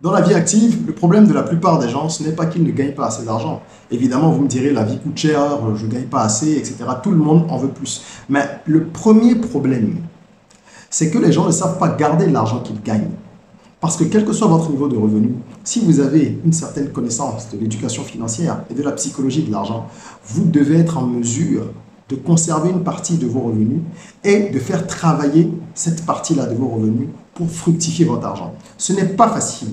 Dans la vie active, le problème de la plupart des gens, ce n'est pas qu'ils ne gagnent pas assez d'argent. Évidemment, vous me direz, la vie coûte cher, je ne gagne pas assez, etc. Tout le monde en veut plus. Mais le premier problème, c'est que les gens ne savent pas garder l'argent qu'ils gagnent. Parce que quel que soit votre niveau de revenu, si vous avez une certaine connaissance de l'éducation financière et de la psychologie de l'argent, vous devez être en mesure de conserver une partie de vos revenus et de faire travailler cette partie-là de vos revenus pour fructifier votre argent. Ce n'est pas facile,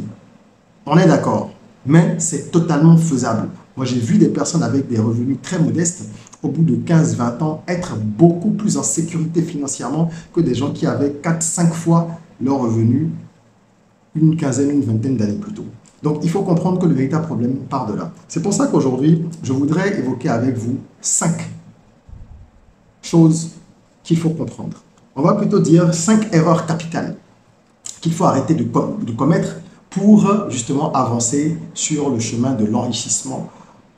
on est d'accord, mais c'est totalement faisable. Moi, j'ai vu des personnes avec des revenus très modestes, au bout de 15-20 ans, être beaucoup plus en sécurité financièrement que des gens qui avaient 4-5 fois leurs revenus une quinzaine, une vingtaine d'années plus tôt. Donc, il faut comprendre que le véritable problème part de là. C'est pour ça qu'aujourd'hui, je voudrais évoquer avec vous 5 choses qu'il faut comprendre. On va plutôt dire 5 erreurs capitales qu'il faut arrêter de commettre pour justement avancer sur le chemin de l'enrichissement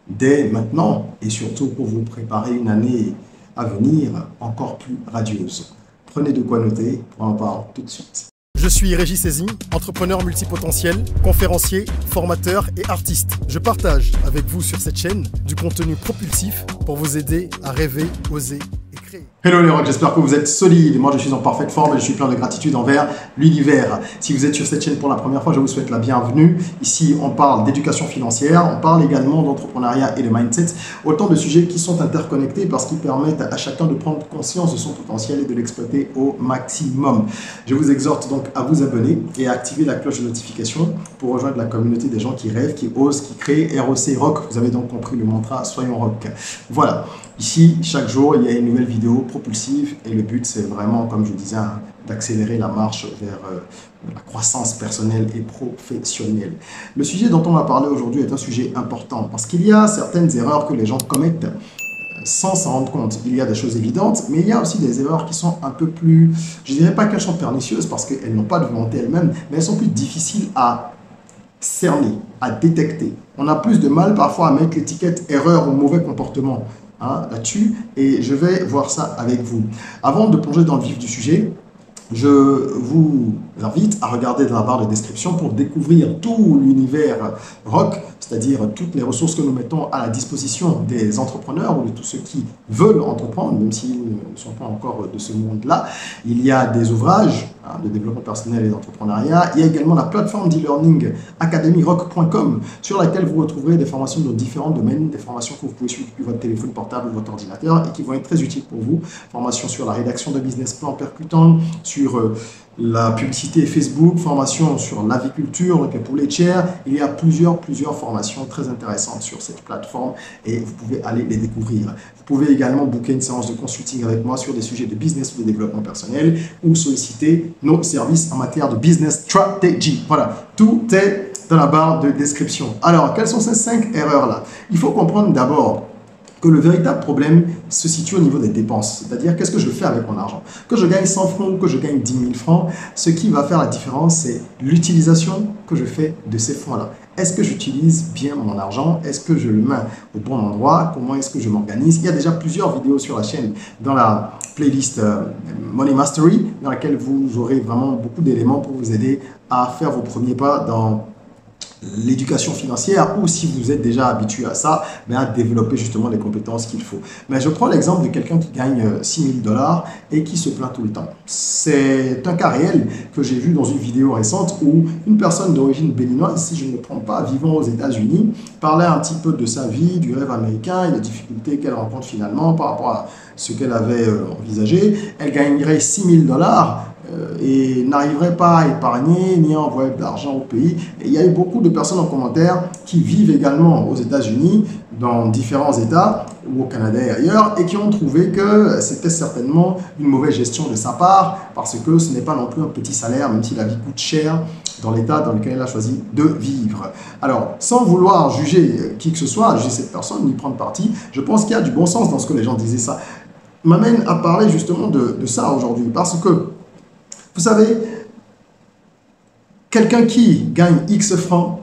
dès maintenant et surtout pour vous préparer une année à venir encore plus radieuse. Prenez de quoi noter, on en parle tout de suite. Je suis Régis Saizy, entrepreneur multipotentiel, conférencier, formateur et artiste. Je partage avec vous sur cette chaîne du contenu propulsif pour vous aider à rêver, oser et créer. Hello les rocks, j'espère que vous êtes solides. Moi je suis en parfaite forme et je suis plein de gratitude envers l'univers. Si vous êtes sur cette chaîne pour la première fois, je vous souhaite la bienvenue. Ici on parle d'éducation financière, on parle également d'entrepreneuriat et de mindset. Autant de sujets qui sont interconnectés parce qu'ils permettent à chacun de prendre conscience de son potentiel et de l'exploiter au maximum. Je vous exhorte donc à vous abonner et à activer la cloche de notification pour rejoindre la communauté des gens qui rêvent, qui osent, qui créent. ROC Rock, vous avez donc compris le mantra, soyons rock. Voilà, ici chaque jour il y a une nouvelle vidéo propulsive et le but c'est vraiment, comme je disais, d'accélérer la marche vers la croissance personnelle et professionnelle. Le sujet dont on va parler aujourd'hui est un sujet important parce qu'il y a certaines erreurs que les gens commettent sans s'en rendre compte. Il y a des choses évidentes, mais il y a aussi des erreurs qui sont un peu plus, je ne dirais pas qu'elles sont pernicieuses parce qu'elles n'ont pas de volonté elles-mêmes, mais elles sont plus difficiles à cerner, à détecter. On a plus de mal parfois à mettre l'étiquette erreur ou mauvais comportement là-dessus, et je vais voir ça avec vous. Avant de plonger dans le vif du sujet, je vous invite à regarder dans la barre de description pour découvrir tout l'univers rock, c'est-à-dire toutes les ressources que nous mettons à la disposition des entrepreneurs ou de tous ceux qui veulent entreprendre, même s'ils ne sont pas encore de ce monde-là. Il y a des ouvrages de développement personnel et d'entrepreneuriat. Il y a également la plateforme d'e-learning academyrock.com sur laquelle vous retrouverez des formations dans différents domaines, des formations que vous pouvez suivre depuis votre téléphone portable ou votre ordinateur et qui vont être très utiles pour vous. Formation sur la rédaction de business plan percutant, sur la publicité Facebook, formation sur l'aviculture, donc pour les chair. Il y a plusieurs formations très intéressantes sur cette plateforme et vous pouvez aller les découvrir. Vous pouvez également booker une séance de consulting avec moi sur des sujets de business ou de développement personnel ou solliciter nos services en matière de business strategy. Voilà, tout est dans la barre de description. Alors, quelles sont ces 5 erreurs-là? Il faut comprendre d'abord que le véritable problème se situe au niveau des dépenses. C'est-à-dire, qu'est-ce que je fais avec mon argent? Que je gagne 100 francs ou que je gagne 10 000 francs, ce qui va faire la différence, c'est l'utilisation que je fais de ces fonds-là. Est-ce que j'utilise bien mon argent? Est-ce que je le mets au bon endroit? Comment est-ce que je m'organise? Il y a déjà plusieurs vidéos sur la chaîne dans la playlist Money Mastery, dans laquelle vous aurez vraiment beaucoup d'éléments pour vous aider à faire vos premiers pas dans l'éducation financière, ou si vous êtes déjà habitué à ça, à développer justement les compétences qu'il faut. Mais je prends l'exemple de quelqu'un qui gagne 6 000 $ et qui se plaint tout le temps. C'est un cas réel que j'ai vu dans une vidéo récente où une personne d'origine béninoise, si je ne me trompe pas, vivant aux États-Unis, parlait un petit peu de sa vie, du rêve américain et des difficultés qu'elle rencontre finalement par rapport à ce qu'elle avait envisagé. Elle gagnerait 6 000 $ et n'arriverait pas à épargner ni à envoyer de l'argent au pays. Et il y a eu beaucoup de personnes en commentaire qui vivent également aux États-Unis, dans différents États, ou au Canada et ailleurs, et qui ont trouvé que c'était certainement une mauvaise gestion de sa part, parce que ce n'est pas non plus un petit salaire, même si la vie coûte cher dans l'État dans lequel elle a choisi de vivre. Alors, sans vouloir juger qui que ce soit, juger cette personne, ni prendre parti, je pense qu'il y a du bon sens dans ce que les gens disaient. Ça m'amène à parler justement de ça aujourd'hui, parce que vous savez, quelqu'un qui gagne X francs,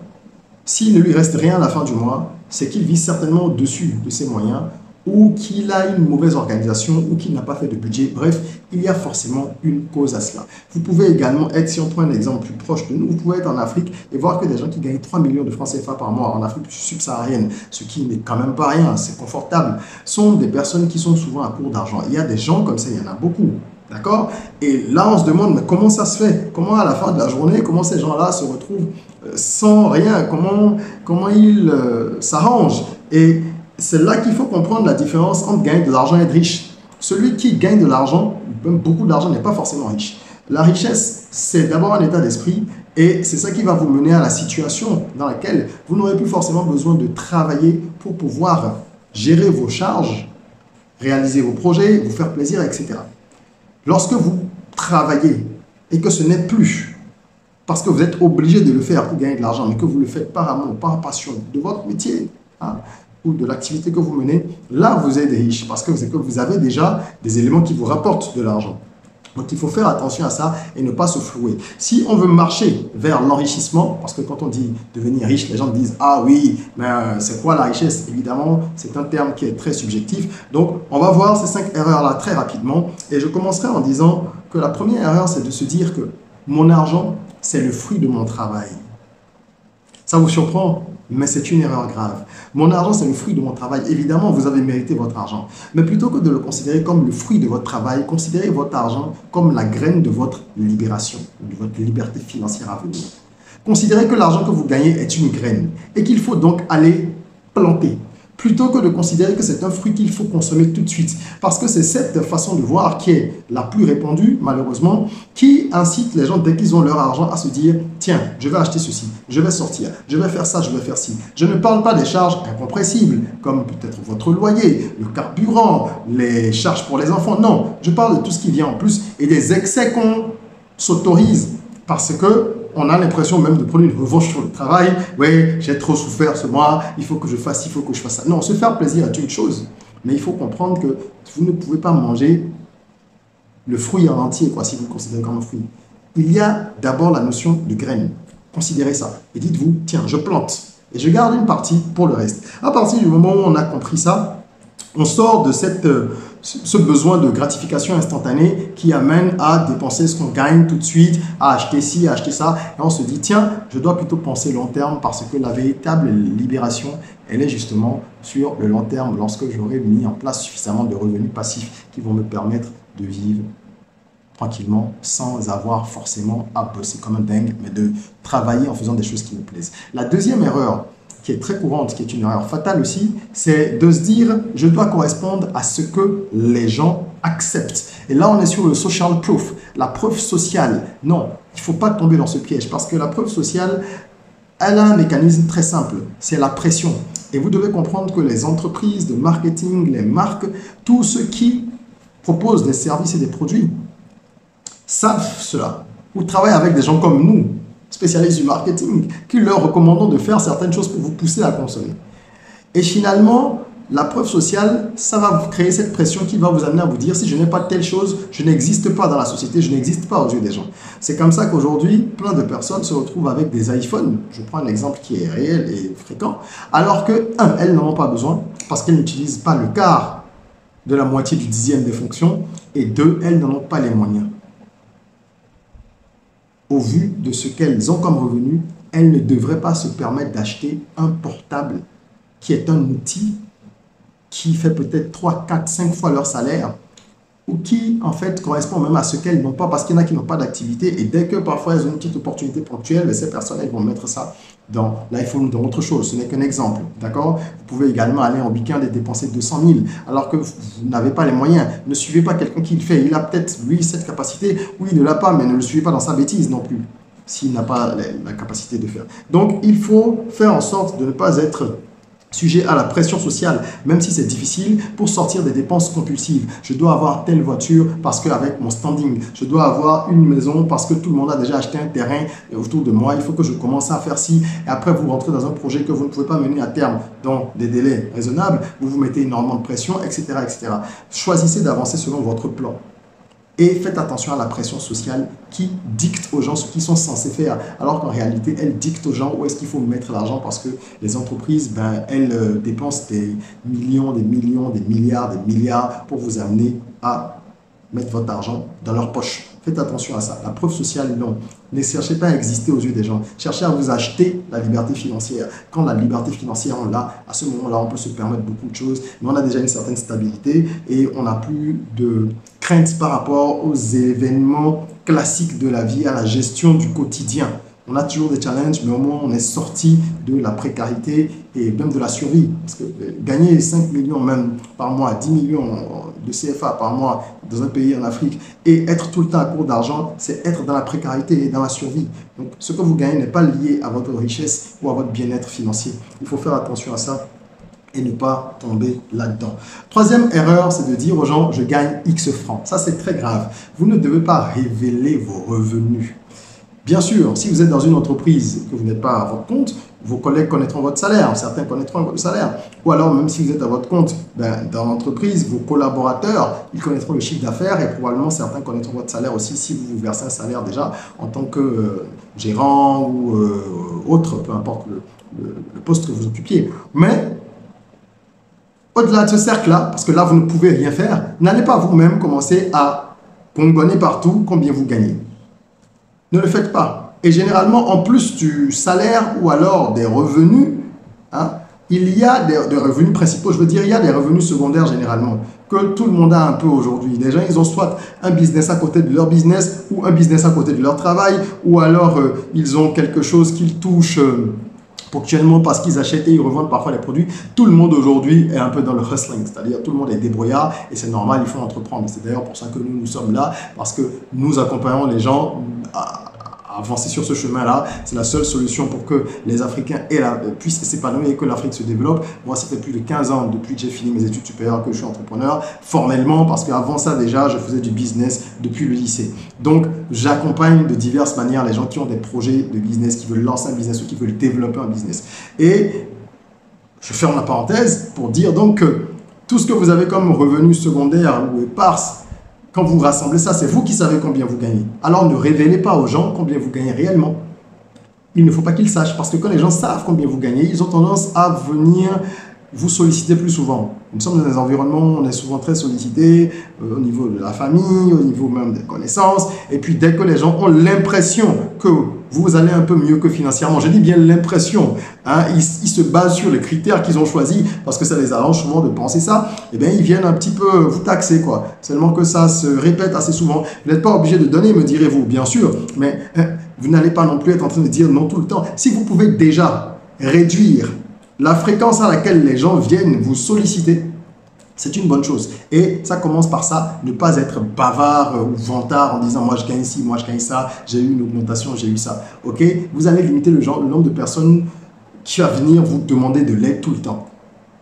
s'il ne lui reste rien à la fin du mois, c'est qu'il vit certainement au-dessus de ses moyens ou qu'il a une mauvaise organisation, ou qu'il n'a pas fait de budget. Bref, il y a forcément une cause à cela. Vous pouvez également être, si on prend un exemple plus proche de nous, vous pouvez être en Afrique et voir que des gens qui gagnent 3 millions de francs CFA par mois en Afrique subsaharienne, ce qui n'est quand même pas rien, c'est confortable, sont des personnes qui sont souvent à court d'argent. Il y a des gens comme ça, il y en a beaucoup. D'accord? Et là, on se demande, mais comment ça se fait? Comment à la fin de la journée, comment ces gens-là se retrouvent sans rien? Comment ils s'arrangent? Et c'est là qu'il faut comprendre la différence entre gagner de l'argent et être riche. Celui qui gagne de l'argent, même beaucoup d'argent, n'est pas forcément riche. La richesse, c'est d'abord un état d'esprit et c'est ça qui va vous mener à la situation dans laquelle vous n'aurez plus forcément besoin de travailler pour pouvoir gérer vos charges, réaliser vos projets, vous faire plaisir, etc. Lorsque vous travaillez et que ce n'est plus parce que vous êtes obligé de le faire pour gagner de l'argent, mais que vous le faites par amour, par passion de votre métier, ou de l'activité que vous menez, là vous êtes riche parce que vous avez déjà des éléments qui vous rapportent de l'argent. Donc il faut faire attention à ça et ne pas se flouer. Si on veut marcher vers l'enrichissement, parce que quand on dit devenir riche, les gens disent « Ah oui, mais c'est quoi la richesse ?» Évidemment, c'est un terme qui est très subjectif. Donc on va voir ces 5 erreurs-là très rapidement. Et je commencerai en disant que la première erreur, c'est de se dire que mon argent, c'est le fruit de mon travail. Ça vous surprend? Mais c'est une erreur grave. Mon argent, c'est le fruit de mon travail. Évidemment, vous avez mérité votre argent. Mais plutôt que de le considérer comme le fruit de votre travail, considérez votre argent comme la graine de votre libération, de votre liberté financière à venir. Considérez que l'argent que vous gagnez est une graine et qu'il faut donc aller planter, plutôt que de considérer que c'est un fruit qu'il faut consommer tout de suite. Parce que c'est cette façon de voir qui est la plus répandue, malheureusement, qui incite les gens, dès qu'ils ont leur argent, à se dire « Tiens, je vais acheter ceci, je vais sortir, je vais faire ça, je vais faire ci. » Je ne parle pas des charges incompressibles, comme peut-être votre loyer, le carburant, les charges pour les enfants. Non, je parle de tout ce qui vient en plus et des excès qu'on s'autorise parce que on a l'impression même de prendre une revanche sur le travail. Oui, j'ai trop souffert ce mois, il faut que je fasse, il faut que je fasse ça. Non, se faire plaisir est une chose, mais il faut comprendre que vous ne pouvez pas manger le fruit en entier, quoi, si vous le considérez comme un fruit. Il y a d'abord la notion de graine. Considérez ça et dites-vous, tiens, je plante et je garde une partie pour le reste. À partir du moment où on a compris ça, on sort de ce besoin de gratification instantanée qui amène à dépenser ce qu'on gagne tout de suite, à acheter ci, à acheter ça. Et on se dit, tiens, je dois plutôt penser long terme parce que la véritable libération, elle est justement sur le long terme lorsque j'aurai mis en place suffisamment de revenus passifs qui vont me permettre de vivre tranquillement sans avoir forcément à bosser comme un dingue, mais de travailler en faisant des choses qui me plaisent. La deuxième erreur, qui est très courante, qui est une erreur fatale aussi, c'est de se dire « je dois correspondre à ce que les gens acceptent ». Et là, on est sur le social proof, la preuve sociale. Non, il ne faut pas tomber dans ce piège parce que la preuve sociale, elle a un mécanisme très simple, c'est la pression. Et vous devez comprendre que les entreprises de marketing, les marques, tous ceux qui proposent des services et des produits savent cela, ou travaillent avec des gens comme nous, spécialistes du marketing, qui leur recommandons de faire certaines choses pour vous pousser à consommer. Et finalement, la preuve sociale, ça va vous créer cette pression qui va vous amener à vous dire si je n'ai pas telle chose, je n'existe pas dans la société, je n'existe pas aux yeux des gens. C'est comme ça qu'aujourd'hui, plein de personnes se retrouvent avec des iPhones. Je prends un exemple qui est réel et fréquent. Alors que, un, elles n'en ont pas besoin parce qu'elles n'utilisent pas le quart de la moitié du dixième des fonctions. Et deux, elles n'en ont pas les moyens. Au vu de ce qu'elles ont comme revenu, elles ne devraient pas se permettre d'acheter un portable qui est un outil qui fait peut-être 3, 4, 5 fois leur salaire ou qui en fait correspond même à ce qu'elles n'ont pas parce qu'il y en a qui n'ont pas d'activité et dès que parfois elles ont une petite opportunité ponctuelle, ces personnes elles vont mettre ça dans l'iPhone ou dans autre chose. Ce n'est qu'un exemple, d'accord? Vous pouvez également aller en week-end et dépenser 200 000 alors que vous n'avez pas les moyens. Ne suivez pas quelqu'un qui le fait. Il a peut-être, lui, cette capacité. Oui, il ne l'a pas, mais ne le suivez pas dans sa bêtise non plus, s'il n'a pas la capacité de faire. Donc, il faut faire en sorte de ne pas être sujet à la pression sociale, même si c'est difficile, pour sortir des dépenses compulsives. Je dois avoir telle voiture parce qu'avec mon standing, je dois avoir une maison parce que tout le monde a déjà acheté un terrain autour de moi. Il faut que je commence à faire ci. Et après, vous rentrez dans un projet que vous ne pouvez pas mener à terme dans des délais raisonnables. Vous vous mettez énormément de pression, etc., etc. Choisissez d'avancer selon votre plan. Et faites attention à la pression sociale qui dicte aux gens ce qu'ils sont censés faire, alors qu'en réalité, elle dicte aux gens où est-ce qu'il faut mettre l'argent, parce que les entreprises, elles dépensent des millions, des millions, des milliards pour vous amener à mettre votre argent dans leur poche. Faites attention à ça. La preuve sociale, non. Ne cherchez pas à exister aux yeux des gens. Cherchez à vous acheter la liberté financière. Quand la liberté financière, on l'a, à ce moment-là, on peut se permettre beaucoup de choses, mais on a déjà une certaine stabilité et on n'a plus de crainte par rapport aux événements classiques de la vie, à la gestion du quotidien. On a toujours des challenges, mais au moins on est sorti de la précarité et même de la survie. Parce que gagner 5 millions même par mois, 10 millions de CFA par mois dans un pays en Afrique et être tout le temps à court d'argent, c'est être dans la précarité et dans la survie. Donc ce que vous gagnez n'est pas lié à votre richesse ou à votre bien-être financier. Il faut faire attention à ça et ne pas tomber là-dedans. Troisième erreur, c'est de dire aux gens, je gagne X francs. Ça, c'est très grave. Vous ne devez pas révéler vos revenus. Bien sûr, si vous êtes dans une entreprise que vous n'êtes pas à votre compte, vos collègues connaîtront votre salaire, certains connaîtront votre salaire. Ou alors, même si vous êtes à votre compte, dans l'entreprise, vos collaborateurs, ils connaîtront le chiffre d'affaires et probablement certains connaîtront votre salaire aussi si vous vous versez un salaire déjà en tant que gérant ou autre, peu importe le poste que vous occupiez. Mais au-delà de ce cercle-là, parce que là, vous ne pouvez rien faire, n'allez pas vous-même commencer à bonbonner partout combien vous gagnez. Ne le faites pas. Et généralement, en plus du salaire ou alors des revenus, il y a des revenus principaux, je veux dire, il y a des revenus secondaires généralement, que tout le monde a un peu aujourd'hui. Les gens, ils ont soit un business à côté de leur business, ou un business à côté de leur travail, ou alors ils ont quelque chose qu'ils touchent ponctuellement parce qu'ils achètent et ils revendent parfois les produits. Tout le monde aujourd'hui est un peu dans le hustling, c'est-à-dire tout le monde est débrouillard et c'est normal, il faut entreprendre. C'est d'ailleurs pour ça que nous sommes là, parce que nous accompagnons les gens à avancer sur ce chemin-là. C'est la seule solution pour que les Africains puissent s'épanouir et que l'Afrique se développe. Moi, ça fait plus de 15 ans depuis que j'ai fini mes études supérieures que je suis entrepreneur, formellement, parce qu'avant ça déjà, je faisais du business depuis le lycée. Donc, j'accompagne de diverses manières les gens qui ont des projets de business, qui veulent lancer un business ou qui veulent développer un business. Et je ferme la parenthèse pour dire donc que tout ce que vous avez comme revenu secondaire ou éparse, quand vous rassemblez ça, c'est vous qui savez combien vous gagnez. Alors ne révélez pas aux gens combien vous gagnez réellement. Il ne faut pas qu'ils sachent, parce que quand les gens savent combien vous gagnez, ils ont tendance à venir vous solliciter plus souvent. Nous sommes dans des environnements où on est souvent très sollicité au niveau de la famille, au niveau même des connaissances. Et puis dès que les gens ont l'impression que vous allez un peu mieux que financièrement, je dis bien l'impression, ils se basent sur les critères qu'ils ont choisis parce que ça les arrange souvent de penser ça, et bien ils viennent un petit peu vous taxer, quoi. Seulement que ça se répète assez souvent. Vous n'êtes pas obligé de donner, me direz-vous, bien sûr, mais vous n'allez pas non plus être en train de dire non tout le temps. Si vous pouvez déjà réduire la fréquence à laquelle les gens viennent vous solliciter, c'est une bonne chose. Et ça commence par ça, ne pas être bavard ou vantard en disant « moi je gagne ci, moi je gagne ça, j'ai eu une augmentation, j'ai eu ça ». Ok? Vous allez limiter le nombre de personnes qui va venir vous demander de l'aide tout le temps.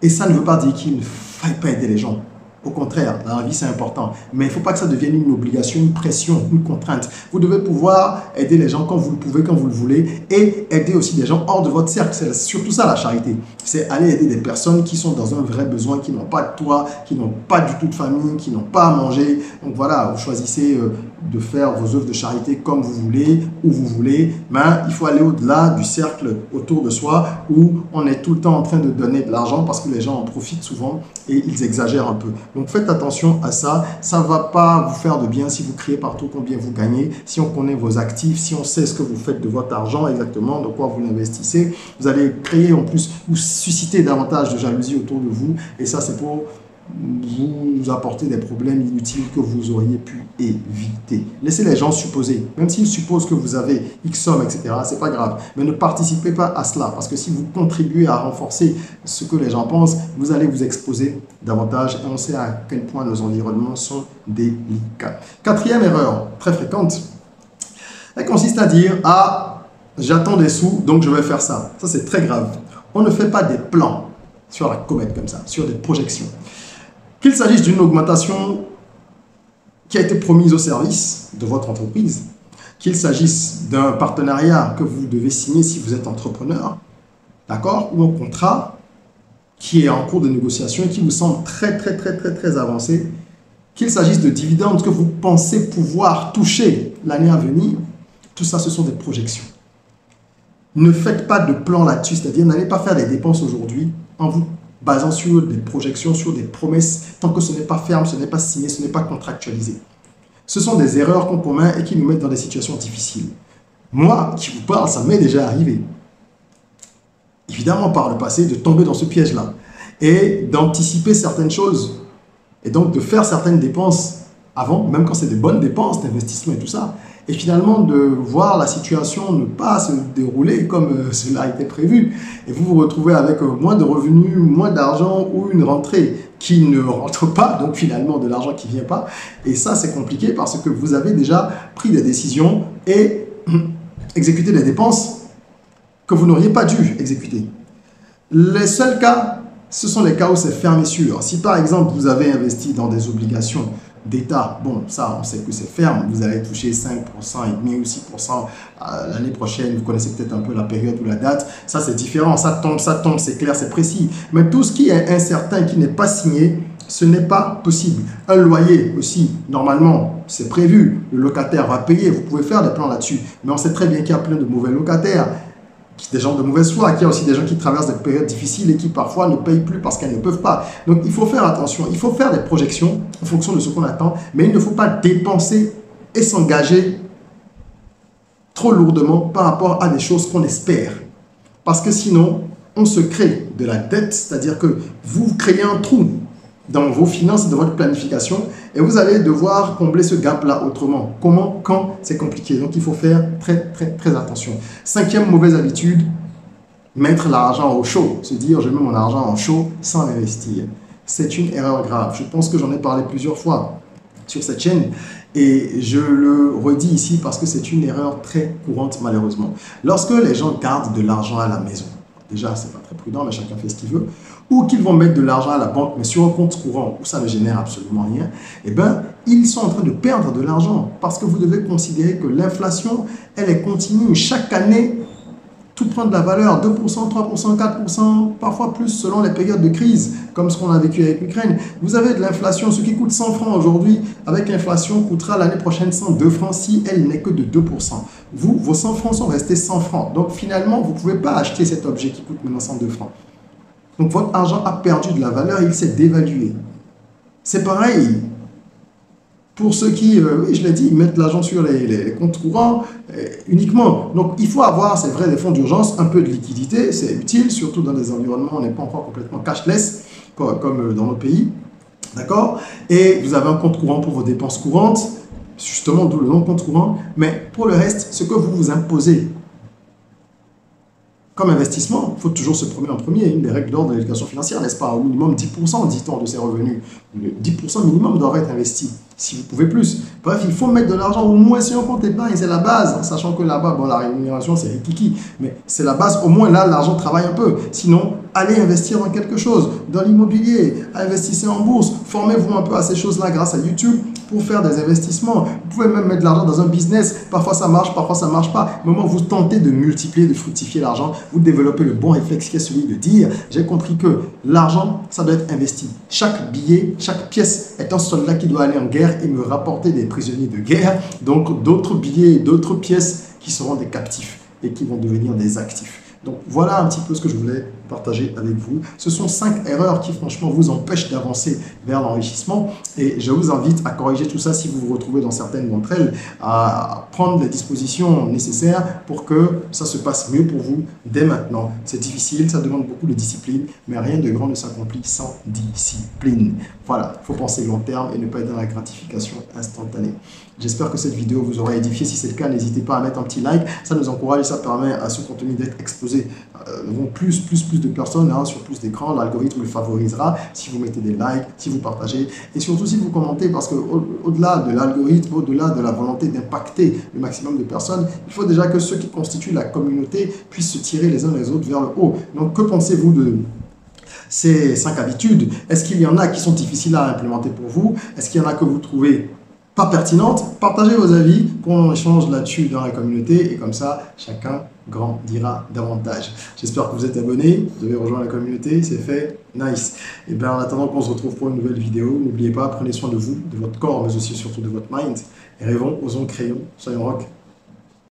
Et ça ne veut pas dire qu'il ne faille pas aider les gens. Au contraire, dans la vie, c'est important. Mais il ne faut pas que ça devienne une obligation, une pression, une contrainte. Vous devez pouvoir aider les gens quand vous le pouvez, quand vous le voulez, et aider aussi des gens hors de votre cercle. C'est surtout ça la charité. C'est aller aider des personnes qui sont dans un vrai besoin, qui n'ont pas de toit, qui n'ont pas du tout de famille, qui n'ont pas à manger. Donc voilà, vous choisissez de faire vos œuvres de charité comme vous voulez, où vous voulez. Mais il faut aller au-delà du cercle autour de soi où on est tout le temps en train de donner de l'argent parce que les gens en profitent souvent et ils exagèrent un peu. Donc faites attention à ça. Ça ne va pas vous faire de bien si vous criez partout combien vous gagnez. Si on connaît vos actifs, si on sait ce que vous faites de votre argent exactement, de quoi vous l'investissez, vous allez créer en plus ou susciter davantage de jalousie autour de vous. Et ça, c'est pour vous apporter des problèmes inutiles que vous auriez pu éviter. Laissez les gens supposer. Même s'ils supposent que vous avez X somme, etc., c'est pas grave. Mais ne participez pas à cela. Parce que si vous contribuez à renforcer ce que les gens pensent, vous allez vous exposer davantage. Et on sait à quel point nos environnements sont délicats. Quatrième erreur, très fréquente, elle consiste à dire « Ah, j'attends des sous, donc je vais faire ça. » Ça, c'est très grave. On ne fait pas des plans sur la comète comme ça, sur des projections. Qu'il s'agisse d'une augmentation qui a été promise au service de votre entreprise, qu'il s'agisse d'un partenariat que vous devez signer si vous êtes entrepreneur, d'accord, ou un contrat qui est en cours de négociation et qui vous semble très avancé, qu'il s'agisse de dividendes que vous pensez pouvoir toucher l'année à venir, tout ça, ce sont des projections. Ne faites pas de plan là-dessus, c'est-à-dire n'allez pas faire des dépenses aujourd'hui en vous basant sur des projections, sur des promesses, tant que ce n'est pas ferme, ce n'est pas signé, ce n'est pas contractualisé. Ce sont des erreurs qu'on commet et qui nous mettent dans des situations difficiles. Moi, qui vous parle, ça m'est déjà arrivé. Évidemment, par le passé, de tomber dans ce piège-là et d'anticiper certaines choses et donc de faire certaines dépenses avant, même quand c'est des bonnes dépenses d'investissement et tout ça, et finalement de voir la situation ne pas se dérouler comme cela a été prévu, et vous vous retrouvez avec moins de revenus, moins d'argent ou une rentrée qui ne rentre pas, donc finalement de l'argent qui ne vient pas, et ça c'est compliqué parce que vous avez déjà pris des décisions et exécuté des dépenses que vous n'auriez pas dû exécuter. Les seuls cas, ce sont les cas où c'est ferme et sûr. Si par exemple vous avez investi dans des obligations d'État, bon, ça, on sait que c'est ferme, vous allez toucher 5% et demi ou 6% l'année prochaine, vous connaissez peut-être un peu la période ou la date, ça c'est différent, ça tombe, c'est clair, c'est précis. Mais tout ce qui est incertain, qui n'est pas signé, ce n'est pas possible. Un loyer aussi, normalement, c'est prévu, le locataire va payer, vous pouvez faire des plans là-dessus, mais on sait très bien qu'il y a plein de mauvais locataires, des gens de mauvaise foi, qu'il y a aussi des gens qui traversent des périodes difficiles et qui parfois ne payent plus parce qu'elles ne peuvent pas. Donc il faut faire attention, il faut faire des projections en fonction de ce qu'on attend, mais il ne faut pas dépenser et s'engager trop lourdement par rapport à des choses qu'on espère. Parce que sinon, on se crée de la dette, c'est-à-dire que vous créez un trou dans vos finances et dans votre planification et vous allez devoir combler ce gap-là autrement. Comment? Quand? C'est compliqué. Donc, il faut faire très attention. Cinquième mauvaise habitude, mettre l'argent au chaud. Se dire, je mets mon argent en chaud sans l'investir. C'est une erreur grave. Je pense que j'en ai parlé plusieurs fois sur cette chaîne et je le redis ici parce que c'est une erreur très courante malheureusement. Lorsque les gens gardent de l'argent à la maison, déjà, c'est pas très prudent, mais chacun fait ce qu'il veut, ou qu'ils vont mettre de l'argent à la banque, mais sur un compte courant où ça ne génère absolument rien, eh bien, ils sont en train de perdre de l'argent parce que vous devez considérer que l'inflation, elle est continue. Chaque année, tout prend de la valeur, 2%, 3%, 4%, parfois plus selon les périodes de crise, comme ce qu'on a vécu avec l'Ukraine. Vous avez de l'inflation, ce qui coûte 100 francs aujourd'hui, avec l'inflation, coûtera l'année prochaine 102 francs si elle n'est que de 2%. Vous, vos 100 francs sont restés 100 francs. Donc finalement, vous ne pouvez pas acheter cet objet qui coûte maintenant 102 francs. Donc votre argent a perdu de la valeur, il s'est dévalué. C'est pareil pour ceux qui, oui, je l'ai dit, mettent l'argent sur les comptes courants uniquement. Donc il faut avoir, c'est vrai, des fonds d'urgence, un peu de liquidité, c'est utile, surtout dans des environnements où on n'est pas encore complètement cashless, comme dans nos pays. D'accord? Et vous avez un compte courant pour vos dépenses courantes, justement, d'où le nom compte courant. Mais pour le reste, ce que vous vous imposez comme investissement, il faut toujours se promener en premier. Une des règles d'ordre de l'éducation financière, n'est-ce pas? Au minimum 10%, dit-on, de ses revenus. Le 10% minimum doit être investi, si vous pouvez plus. Bref, il faut mettre de l'argent au moins sur un compte épargne, c'est la base. Sachant que là-bas, bon, la rémunération, c'est rikiki. Mais c'est la base, au moins là, l'argent travaille un peu. Sinon, allez investir dans quelque chose, dans l'immobilier, investissez en bourse, formez-vous un peu à ces choses-là grâce à YouTube pour faire des investissements. Vous pouvez même mettre de l'argent dans un business. Parfois ça marche, parfois ça ne marche pas. Au moment où vous tentez de multiplier, de fructifier l'argent, vous développez le bon réflexe qui est celui de dire, j'ai compris que l'argent, ça doit être investi. Chaque billet, chaque pièce est un soldat qui doit aller en guerre et me rapporter des prisonniers de guerre. Donc d'autres billets, d'autres pièces qui seront des captifs et qui vont devenir des actifs. Donc voilà un petit peu ce que je voulais partager avec vous. Ce sont 5 erreurs qui franchement vous empêchent d'avancer vers l'enrichissement et je vous invite à corriger tout ça si vous vous retrouvez dans certaines d'entre elles, à prendre les dispositions nécessaires pour que ça se passe mieux pour vous dès maintenant. C'est difficile, ça demande beaucoup de discipline, mais rien de grand ne s'accomplit sans discipline. Voilà, il faut penser long terme et ne pas être dans la gratification instantanée. J'espère que cette vidéo vous aura édifié. Si c'est le cas, n'hésitez pas à mettre un petit like. Ça nous encourage et ça permet à ce contenu d'être exposé plus de personnes sur plus d'écrans. L'algorithme le favorisera si vous mettez des likes, si vous partagez et surtout si vous commentez parce qu'au-delà de l'algorithme, au-delà de la volonté d'impacter le maximum de personnes, il faut déjà que ceux qui constituent la communauté puissent se tirer les uns les autres vers le haut. Donc que pensez-vous de ces 5 habitudes? Est-ce qu'il y en a qui sont difficiles à implémenter pour vous? Est-ce qu'il y en a que vous trouvez pas pertinentes, partagez vos avis, qu'on échange là-dessus dans la communauté et comme ça, chacun grandira davantage. J'espère que vous êtes abonnés, vous avez rejoint la communauté, c'est fait, nice. Et bien en attendant qu'on se retrouve pour une nouvelle vidéo, n'oubliez pas, prenez soin de vous, de votre corps, mais aussi surtout de votre mind. Et rêvons, osons, créons, soyons rock.